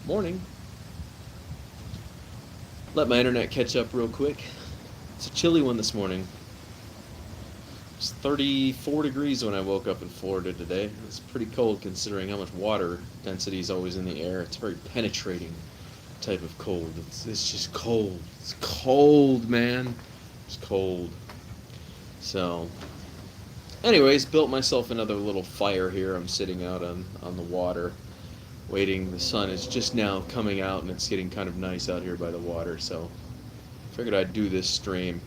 Morning. Let my internet catch up real quick. It's a chilly one this morning. It's 34 degrees when I woke up in Florida today. It's pretty cold considering how much water density is always in the air. It's a very penetrating type of cold. It's just cold. It's cold, man. It's cold. So, anyways, built myself another little fire here. I'm sitting out on the water, waiting. The sun is just now coming out, and it's getting kind of nice out here by the water. So, figured I'd do this stream.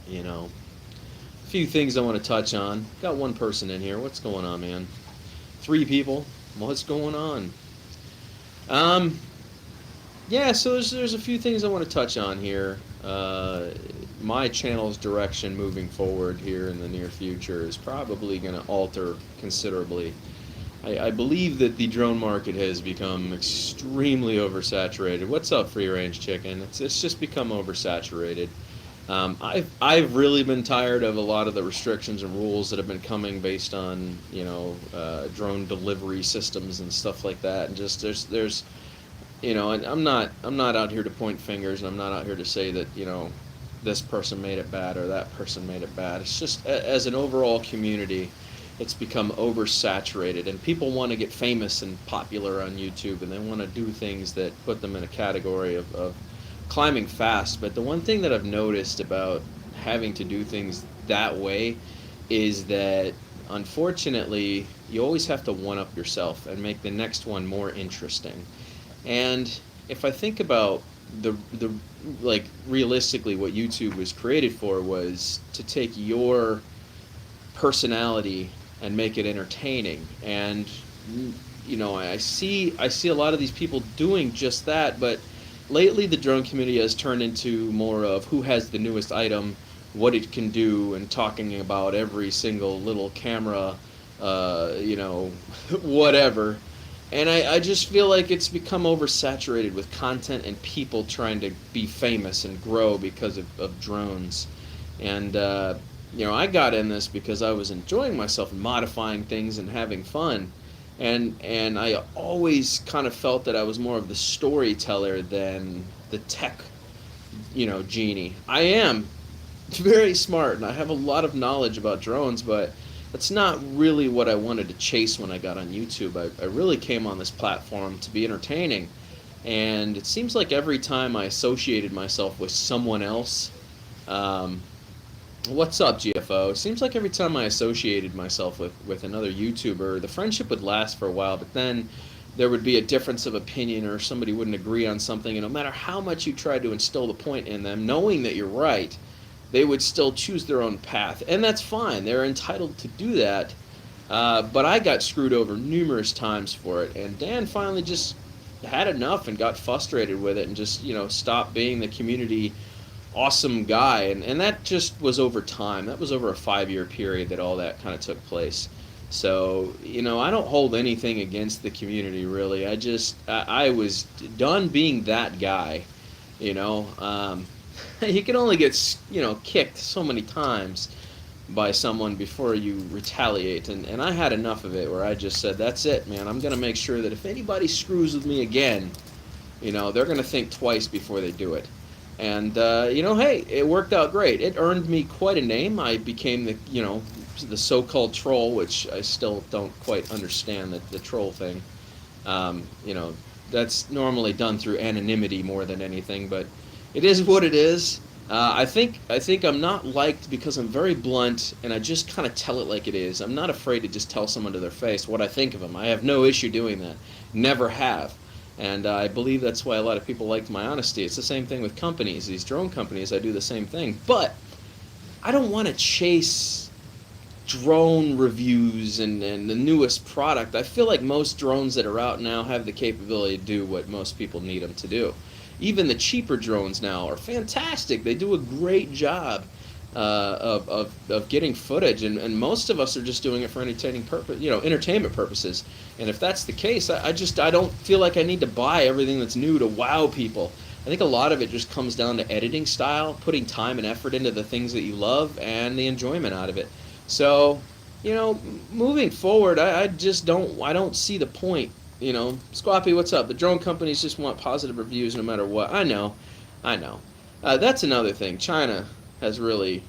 You know, a few things I want to touch on. Got one person in here. What's going on, man? 3 people. What's going on? Yeah, so there's a few things I want to touch on here. My channel's direction moving forward here in the near future is probably going to alter considerably. I believe that the drone market has become extremely oversaturated. What's up, free range chicken? It's just become oversaturated. I've really been tired of a lot of the restrictions and rules that have been coming based on drone delivery systems and stuff like that. And just there's and I'm not out here to point fingers, and I'm not out here to say that this person made it bad or that person made it bad. It's just as an overall community, it's become oversaturated, and people want to get famous and popular on YouTube, and they want to do things that put them in a category of climbing fast. But the one thing that I've noticed about having to do things that way is that unfortunately you always have to one up yourself and make the next one more interesting. And if I think about the like realistically what YouTube was created for was to take your personality and make it entertaining. And I see a lot of these people doing just that, but lately the drone community has turned into more of who has the newest item, what it can do, and talking about every single little camera, whatever. And I just feel like it's become oversaturated with content and people trying to be famous and grow because of drones. And, I got in this because I was enjoying myself and modifying things and having fun. And I always kind of felt that I was more of the storyteller than the tech, genie. I am very smart and I have a lot of knowledge about drones, but that's not really what I wanted to chase when I got on YouTube. I really came on this platform to be entertaining. And it seems like every time I associated myself with someone else, what's up, GFO? It seems like every time I associated myself with another YouTuber, the friendship would last for a while, but then there would be a difference of opinion or somebody wouldn't agree on something, and no matter how much you tried to instill the point in them, knowing that you're right, they would still choose their own path. And that's fine. They're entitled to do that. But I got screwed over numerous times for it. And Dan finally just had enough and got frustrated with it and just, stopped being the community awesome guy. And that just was over time. That was over a 5-year period that all that kind of took place. So, I don't hold anything against the community, really. I was done being that guy, You can only get, kicked so many times by someone before you retaliate. And I had enough of it where I just said, that's it, man. I'm going to make sure that if anybody screws with me again, they're going to think twice before they do it. And, hey, it worked out great. It earned me quite a name. I became the so-called troll, which I still don't quite understand the troll thing. That's normally done through anonymity more than anything, but it is what it is. I think I'm not liked because I'm very blunt and I just kind of tell it like it is. I'm not afraid to just tell someone to their face what I think of them. I have no issue doing that. Never have. And I believe that's why a lot of people liked my honesty. It's the same thing with companies. These drone companies, I do the same thing. But I don't want to chase drone reviews and the newest product. I feel like most drones that are out now have the capability to do what most people need them to do. Even the cheaper drones now are fantastic. They do a great job of getting footage, and most of us are just doing it for entertainment purposes. And if that's the case, I don't feel like I need to buy everything that's new to wow people. I think a lot of it just comes down to editing style, putting time and effort into the things that you love, and the enjoyment out of it. So, moving forward, I don't see the point Squappy, what's up? The drone companies just want positive reviews no matter what. I know. That's another thing. China has really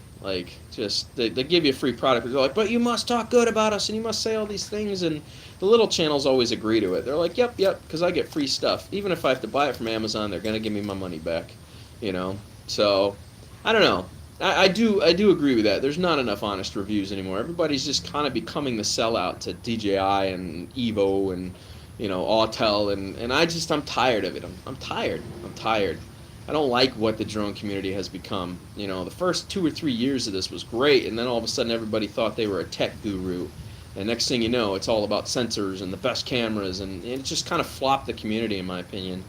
just they give you a free product. They're like, but you must talk good about us and you must say all these things. And the little channels always agree to it. They're like, yep, because I get free stuff. Even if I have to buy it from Amazon, they're gonna give me my money back. You know. So I don't know. I do agree with that. There's not enough honest reviews anymore. Everybody's just kind of becoming the sellout to DJI and Evo and Autel and I'm tired of it. I'm tired. I'm tired. I don't like what the drone community has become. The first 2 or 3 years of this was great, and then all of a sudden everybody thought they were a tech guru. And next thing you know, it's all about sensors and the best cameras, and it just kind of flopped the community, in my opinion.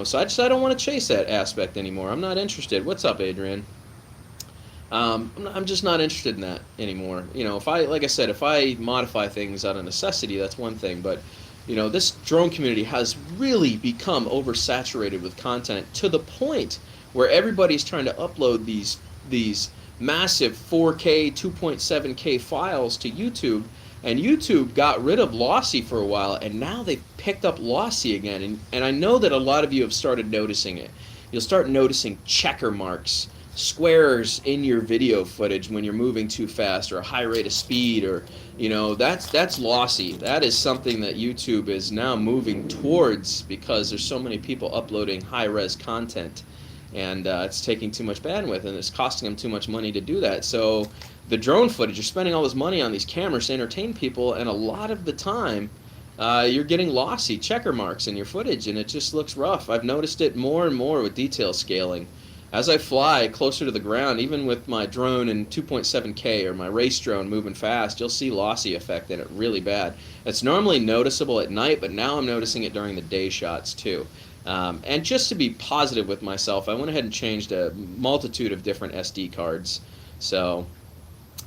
So I don't want to chase that aspect anymore. I'm not interested. What's up, Adrian? I'm just not interested in that anymore. Like I said, if I modify things out of necessity, that's one thing. But this drone community has really become oversaturated with content to the point where everybody's trying to upload these massive 4K, 2.7K files to YouTube. And YouTube got rid of Lossy for a while, and now they've picked up Lossy again. And I know that a lot of you have started noticing it. You'll start noticing checker marks, squares in your video footage when you're moving too fast or a high rate of speed, or that's lossy. That is something that YouTube is now moving towards because there's so many people uploading high-res content, and it's taking too much bandwidth and it's costing them too much money to do that. So the drone footage, you're spending all this money on these cameras to entertain people, and a lot of the time you're getting lossy checker marks in your footage, and it just looks rough. I've noticed it more and more with detail scaling. As I fly closer to the ground, even with my drone in 2.7K or my race drone moving fast, you'll see lossy effect in it really bad. It's normally noticeable at night, but now I'm noticing it during the day shots too. And just to be positive with myself, I went ahead and changed a multitude of different SD cards. So,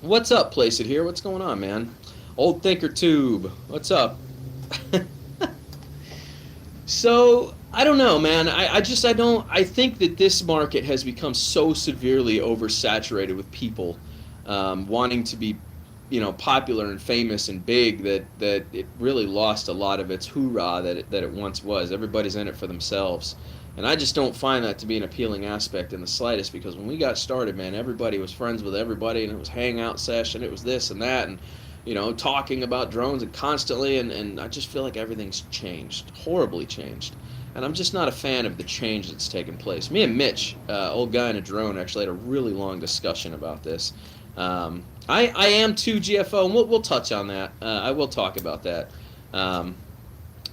what's up, Place It Here? What's going on, man? Old Thinker Tube, what's up? So, I don't know, man. I think that this market has become so severely oversaturated with people wanting to be, popular and famous and big that it really lost a lot of its hoorah that it once was. Everybody's in it for themselves. And I just don't find that to be an appealing aspect in the slightest, because when we got started, man, everybody was friends with everybody, and it was hangout session, it was this and that, and talking about drones and constantly, and I just feel like everything's changed, horribly changed. And I'm just not a fan of the change that's taken place. Me and Mitch, old guy in a drone, actually had a really long discussion about this. I am too, GFO, and we'll touch on that. I will talk about that.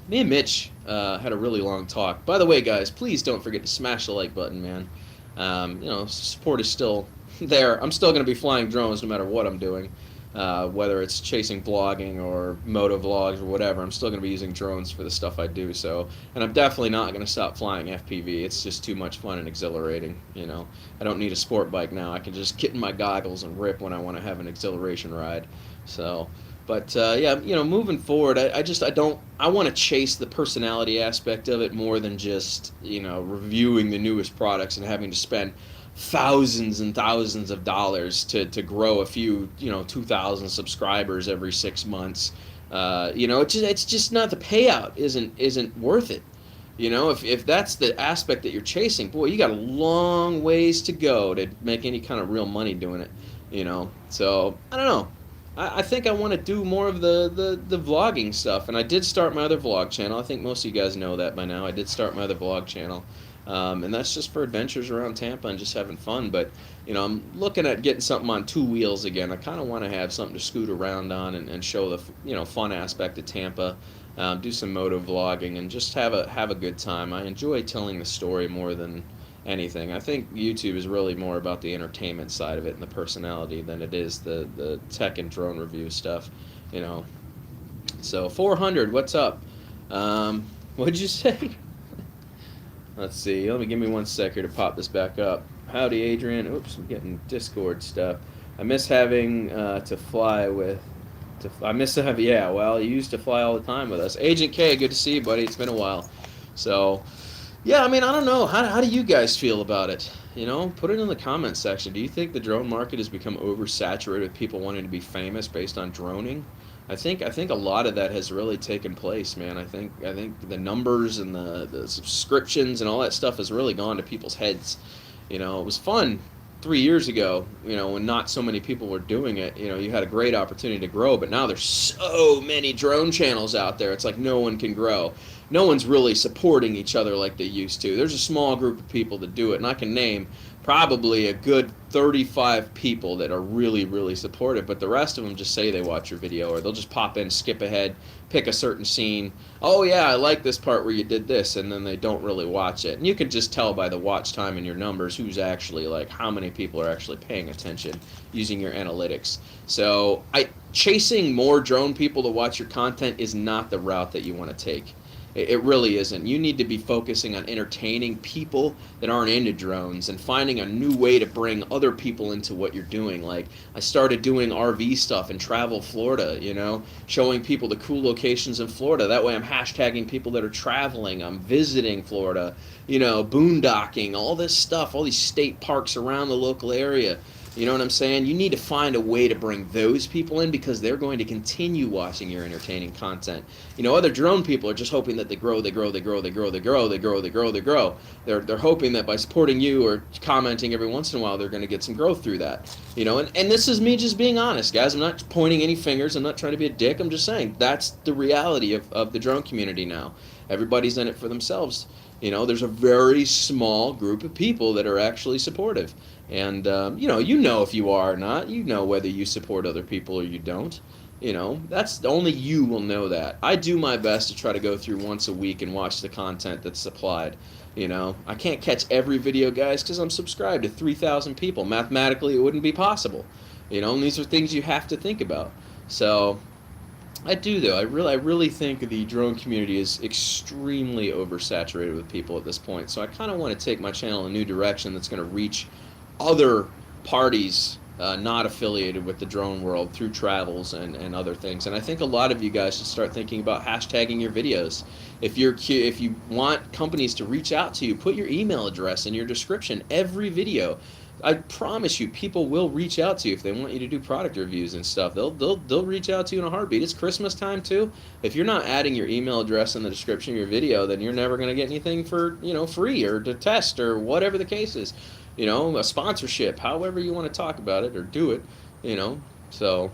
Me and Mitch had a really long talk. By the way, guys, please don't forget to smash the like button, man. Support is still there. I'm still going to be flying drones no matter what I'm doing. Whether it's chasing vlogging or moto vlogs or whatever, I'm still going to be using drones for the stuff I do. So, and I'm definitely not going to stop flying FPV. It's just too much fun and exhilarating. I don't need a sport bike now. I can just get in my goggles and rip when I want to have an exhilaration ride. So, but yeah, moving forward, I want to chase the personality aspect of it more than just reviewing the newest products and having to spend thousands and thousands of dollars to grow a few 2,000 subscribers every 6 months. It's just not, the payout isn't worth it. If that's the aspect that you're chasing, boy, you got a long ways to go to make any kind of real money doing it. So I don't know. I think I want to do more of the vlogging stuff, and I did start my other vlog channel. I think most of you guys know that by now. I did start my other vlog channel. And that's just for adventures around Tampa and just having fun. But I'm looking at getting something on 2 wheels again. I kind of want to have something to scoot around on and show the fun aspect of Tampa. Do some moto vlogging and just have a good time. I enjoy telling the story more than anything. I think YouTube is really more about the entertainment side of it and the personality than it is the tech and drone review stuff. So 400, what's up? What'd you say? Let's see. Give me 1 second to pop this back up. Howdy, Adrian. Oops, I'm getting Discord stuff. I miss having to fly with. Yeah, well, you used to fly all the time with us. Agent K, good to see you, buddy. It's been a while. So, yeah, I don't know. How do you guys feel about it? Put it in the comments section. Do you think the drone market has become oversaturated with people wanting to be famous based on droning? I think a lot of that has really taken place, man. I think the numbers and the subscriptions and all that stuff has really gone to people's heads. It was fun 3 years ago, when not so many people were doing it. You had a great opportunity to grow, but now there's so many drone channels out there. It's like no one can grow. No one's really supporting each other like they used to. There's a small group of people that do it, and I can name probably a good 35 people that are really, really supportive, but the rest of them just say they watch your video, or they'll just pop in, skip ahead, pick a certain scene. Oh yeah, I like this part where you did this, and then they don't really watch it. And you can just tell by the watch time and your numbers who's actually, like, how many people are actually paying attention using your analytics. So chasing more drone people to watch your content is not the route that you want to take. It really isn't. You need to be focusing on entertaining people that aren't into drones and finding a new way to bring other people into what you're doing. Like, I started doing RV stuff in Travel Florida, showing people the cool locations in Florida. That way I'm hashtagging people that are traveling. I'm visiting Florida, boondocking, all this stuff, all these state parks around the local area. You know what I'm saying? You need to find a way to bring those people in, because they're going to continue watching your entertaining content. Other drone people are just hoping that they grow. They're hoping that by supporting you or commenting every once in a while, they're going to get some growth through that. And this is me just being honest, guys. I'm not pointing any fingers. I'm not trying to be a dick. I'm just saying that's the reality of the drone community now. Everybody's in it for themselves. There's a very small group of people that are actually supportive. And, if you are or not. Whether you support other people or you don't. That's only you will know that. I do my best to try to go through once a week and watch the content that's supplied. I can't catch every video, guys, because I'm subscribed to 3,000 people. Mathematically, it wouldn't be possible. And these are things you have to think about. So I do, though. I really think the drone community is extremely oversaturated with people at this point. So I kind of want to take my channel in a new direction that's going to reach other parties not affiliated with the drone world through travels and other things. And I think a lot of you guys should start thinking about hashtagging your videos. If you want companies to reach out to you, put your email address in your description every video. I promise you, people will reach out to you if they want you to do product reviews and stuff. They'll reach out to you in a heartbeat. It's Christmas time too. If you're not adding your email address in the description of your video, then you're never going to get anything for free or to test or whatever the case is. A sponsorship, however you want to talk about it or do it. So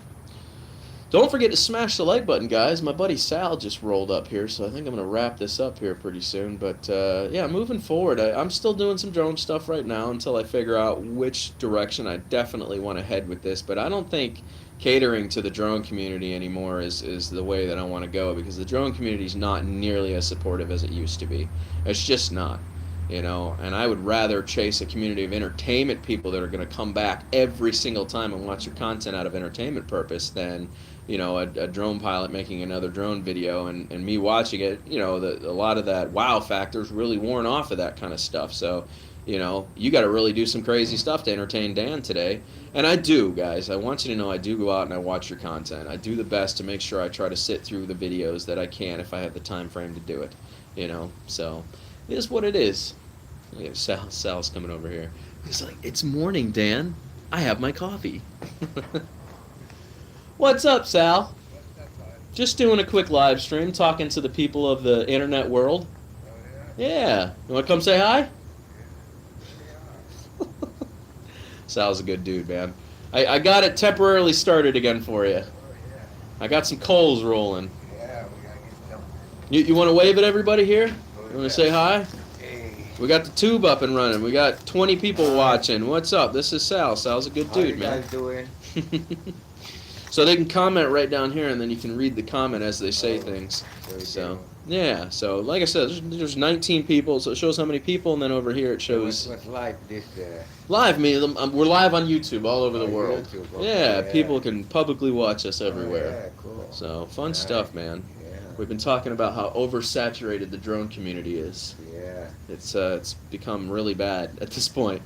don't forget to smash the like button, guys. My buddy Sal just rolled up here, so I think I'm going to wrap this up here pretty soon. But, yeah, moving forward, I'm still doing some drone stuff right now until I figure out which direction I definitely want to head with this. But I don't think catering to the drone community anymore is the way that I want to go, because the drone community is not nearly as supportive as it used to be. It's just not. And I would rather chase a community of entertainment people that are going to come back every single time and watch your content out of entertainment purpose than, a drone pilot making another drone video and me watching it. A lot of that wow factor is really worn off of that kind of stuff. So, you got to really do some crazy stuff to entertain Dan today. And I do, guys. I want you to know I do go out and I watch your content. I do the best to make sure I try to sit through the videos that I can if I have the time frame to do it. So it is what it is. Yeah, Sal's coming over here. He's like, "It's morning, Dan. I have my coffee." What's up, Sal? Just doing a quick live stream, talking to the people of the internet world. Yeah. You want to come say hi? Sal's a good dude, man. I got it temporarily started again for you. I got some coals rolling. Yeah, we gotta get them. You want to wave at everybody here? You want to say hi? We got the tube up and running. We got 20 people watching. What's up? This is Sal. Sal's a good dude, man. How you guys doing? So they can comment right down here, and then you can read the comment as they say things. So yeah. So like I said, there's 19 people, so it shows how many people, and then over here it shows. What's live this? Live means we're live on YouTube all over the world. YouTube, okay, yeah, people can publicly watch us everywhere. Oh, yeah, cool. So fun stuff, man. Yeah. We've been talking about how oversaturated the drone community is. Yeah. It's become really bad at this point.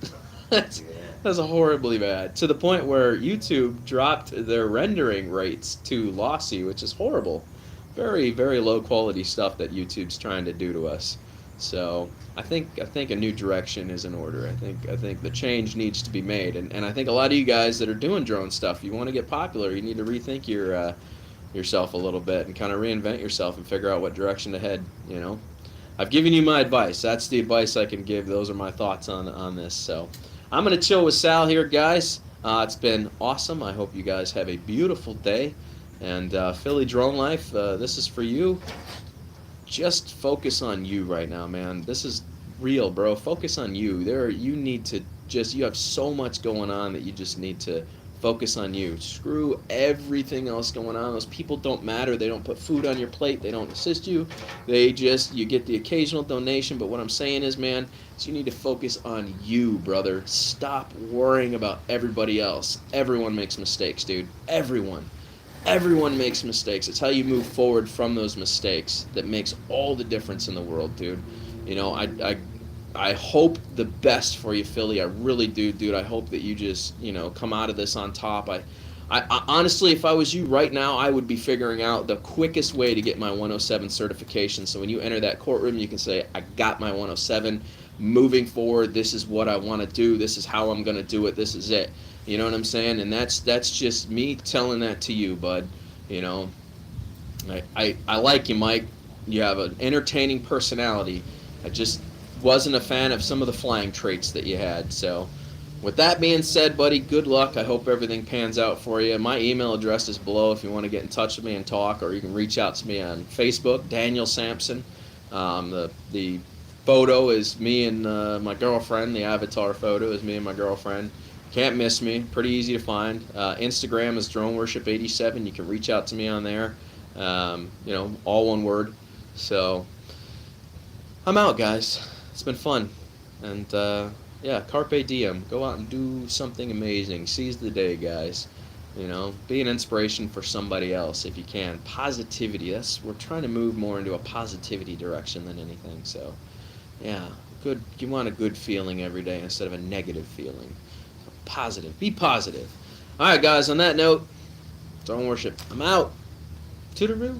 That's Yeah. horribly bad, to the point where YouTube dropped their rendering rates to lossy, which is horrible. Very, very low quality stuff that YouTube's trying to do to us. So I think a new direction is in order. I think the change needs to be made, and I think a lot of you guys that are doing drone stuff, you want to get popular, you need to rethink yourself a little bit and kind of reinvent yourself and figure out what direction to head. I've given you my advice. That's the advice I can give. Those are my thoughts on this. So I'm going to chill with Sal here, guys. It's been awesome. I hope you guys have a beautiful day. And Philly Drone Life, this is for you. Just focus on you right now, man. This is real, bro. Focus on you. You need to you have so much going on that you just need to focus on you. Screw everything else going on. Those people don't matter. They don't put food on your plate. They don't assist you. You get the occasional donation. But what I'm saying is, man, is you need to focus on you, brother. Stop worrying about everybody else. Everyone makes mistakes, dude. Everyone makes mistakes. It's how you move forward from those mistakes that makes all the difference in the world, dude. I hope the best for you, Philly. I really do, dude. I hope that you just, come out of this on top. I honestly, if I was you right now, I would be figuring out the quickest way to get my 107 certification. So when you enter that courtroom, you can say, I got my 107. Moving forward, this is what I want to do. This is how I'm going to do it. This is it. You know what I'm saying? And that's just me telling that to you, bud. I like you, Mike. You have an entertaining personality. I just wasn't a fan of some of the flying traits that you had. So with that being said, buddy, good luck. I hope everything pans out for you. My email address is below if you want to get in touch with me and talk, or you can reach out to me on Facebook, Daniel Sampson. The photo is me and my girlfriend. The avatar photo is me and my girlfriend. Can't miss me. Pretty easy to find. Instagram is DroneWorship87. You can reach out to me on there. All one word. So I'm out, guys. It's been fun. And carpe diem. Go out and do something amazing. Seize the day, guys. Be an inspiration for somebody else if you can. Positivity. We're trying to move more into a positivity direction than anything. So, yeah, good. You want a good feeling every day instead of a negative feeling. Positive. Be positive. All right, guys. On that note, Drone Worship. I'm out. Toodaloo.